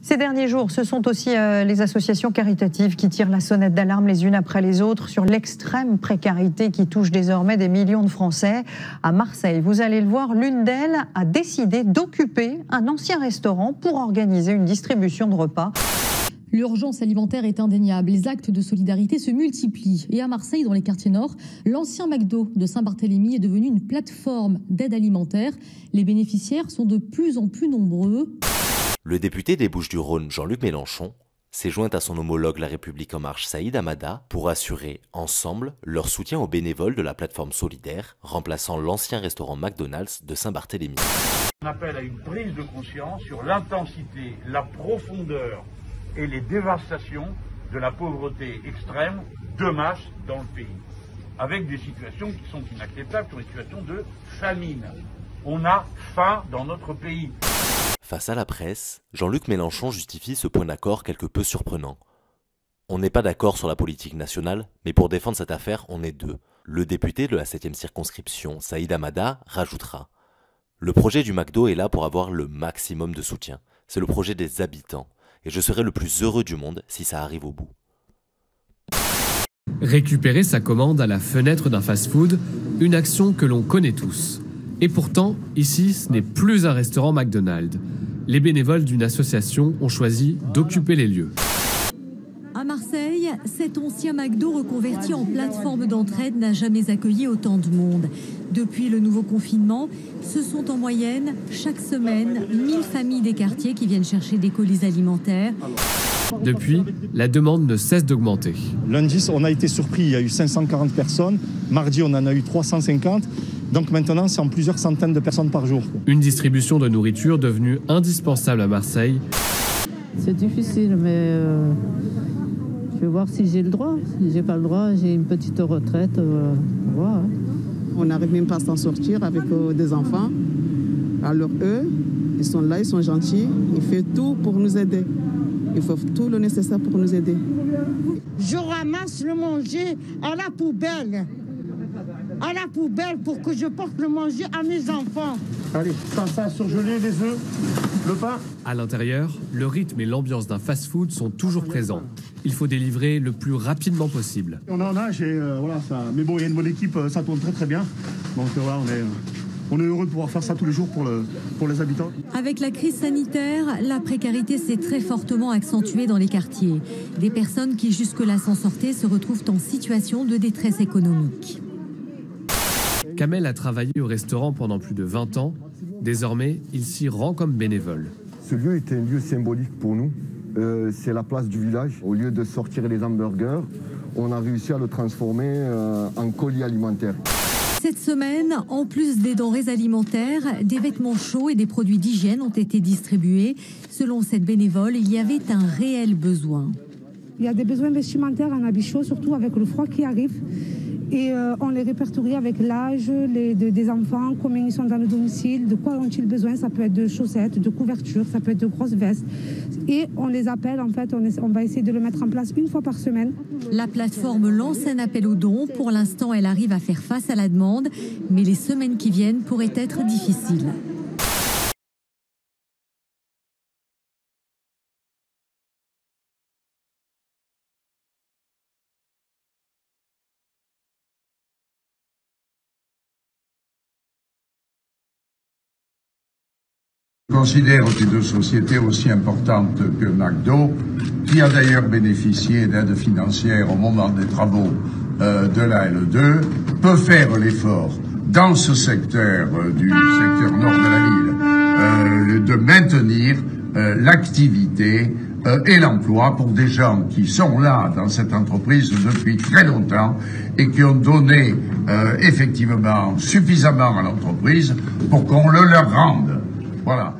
Ces derniers jours, ce sont aussi les associations caritatives qui tirent la sonnette d'alarme les unes après les autres sur l'extrême précarité qui touche désormais des millions de Français. À Marseille, vous allez le voir, l'une d'elles a décidé d'occuper un ancien restaurant pour organiser une distribution de repas. L'urgence alimentaire est indéniable, les actes de solidarité se multiplient. Et à Marseille, dans les quartiers nord, l'ancien McDo de Saint-Barthélemy est devenu une plateforme d'aide alimentaire. Les bénéficiaires sont de plus en plus nombreux. Le député des Bouches-du-Rhône, Jean-Luc Mélenchon, s'est joint à son homologue La République En Marche, Saïd Hamada, pour assurer, ensemble, leur soutien aux bénévoles de la plateforme solidaire, remplaçant l'ancien restaurant McDonald's de Saint-Barthélemy. On appelle à une prise de conscience sur l'intensité, la profondeur et les dévastations de la pauvreté extrême de masse dans le pays, avec des situations qui sont inacceptables, sur une situation de famine. On a faim dans notre pays. Face à la presse, Jean-Luc Mélenchon justifie ce point d'accord quelque peu surprenant. On n'est pas d'accord sur la politique nationale, mais pour défendre cette affaire, on est deux. Le député de la 7e circonscription, Saïd Hamada, rajoutera « Le projet du McDo est là pour avoir le maximum de soutien. C'est le projet des habitants. Et je serai le plus heureux du monde si ça arrive au bout. » Récupérer sa commande à la fenêtre d'un fast-food, une action que l'on connaît tous. Et pourtant, ici, ce n'est plus un restaurant McDonald's. Les bénévoles d'une association ont choisi d'occuper les lieux. À Marseille, cet ancien McDo reconverti en plateforme d'entraide n'a jamais accueilli autant de monde. Depuis le nouveau confinement, ce sont en moyenne, chaque semaine, 1000 familles des quartiers qui viennent chercher des colis alimentaires. Depuis, la demande ne cesse d'augmenter. Lundi, on a été surpris, il y a eu 540 personnes. Mardi, on en a eu 350. Donc maintenant, c'est en plusieurs centaines de personnes par jour. Une distribution de nourriture devenue indispensable à Marseille. C'est difficile, mais je vais voir si j'ai le droit. Si j'ai pas le droit, j'ai une petite retraite. Voilà. On n'arrive même pas à s'en sortir avec des enfants. Alors eux, ils sont là, ils sont gentils. Ils font tout pour nous aider. Ils font tout le nécessaire pour nous aider. Je ramasse le manger à la poubelle. À la poubelle pour que je porte le manger à mes enfants. Allez, pain à surgeler, les œufs, le pain. À l'intérieur, le rythme et l'ambiance d'un fast-food sont toujours présents. Il faut délivrer le plus rapidement possible. On en a, voilà, ça. Mais bon, il y a une bonne équipe, ça tourne très très bien. Donc voilà, on est heureux de pouvoir faire ça tous les jours pour les habitants. Avec la crise sanitaire, la précarité s'est très fortement accentuée dans les quartiers. Des personnes qui jusque-là s'en sortaient se retrouvent en situation de détresse économique. Kamel a travaillé au restaurant pendant plus de 20 ans. Désormais, il s'y rend comme bénévole. Ce lieu est un lieu symbolique pour nous. C'est la place du village. Au lieu de sortir les hamburgers, on a réussi à le transformer en colis alimentaire. Cette semaine, en plus des denrées alimentaires, des vêtements chauds et des produits d'hygiène ont été distribués. Selon cette bénévole, il y avait un réel besoin. Il y a des besoins vestimentaires en habits chauds, surtout avec le froid qui arrive. Et on les répertorie avec l'âge des enfants, combien ils sont dans le domicile, de quoi ont-ils besoin. Ça peut être de chaussettes, de couvertures, ça peut être de grosses vestes. Et on les appelle, en fait, on va essayer de le mettre en place une fois par semaine. La plateforme lance un appel aux dons. Pour l'instant, elle arrive à faire face à la demande, mais les semaines qui viennent pourraient être difficiles. Je considère ces deux sociétés aussi importantes que McDo, qui a d'ailleurs bénéficié d'aides financières au moment des travaux de la LE2, peut faire l'effort dans ce secteur du secteur nord de la ville de maintenir l'activité et l'emploi pour des gens qui sont là dans cette entreprise depuis très longtemps et qui ont donné effectivement suffisamment à l'entreprise pour qu'on le leur rende. Voilà.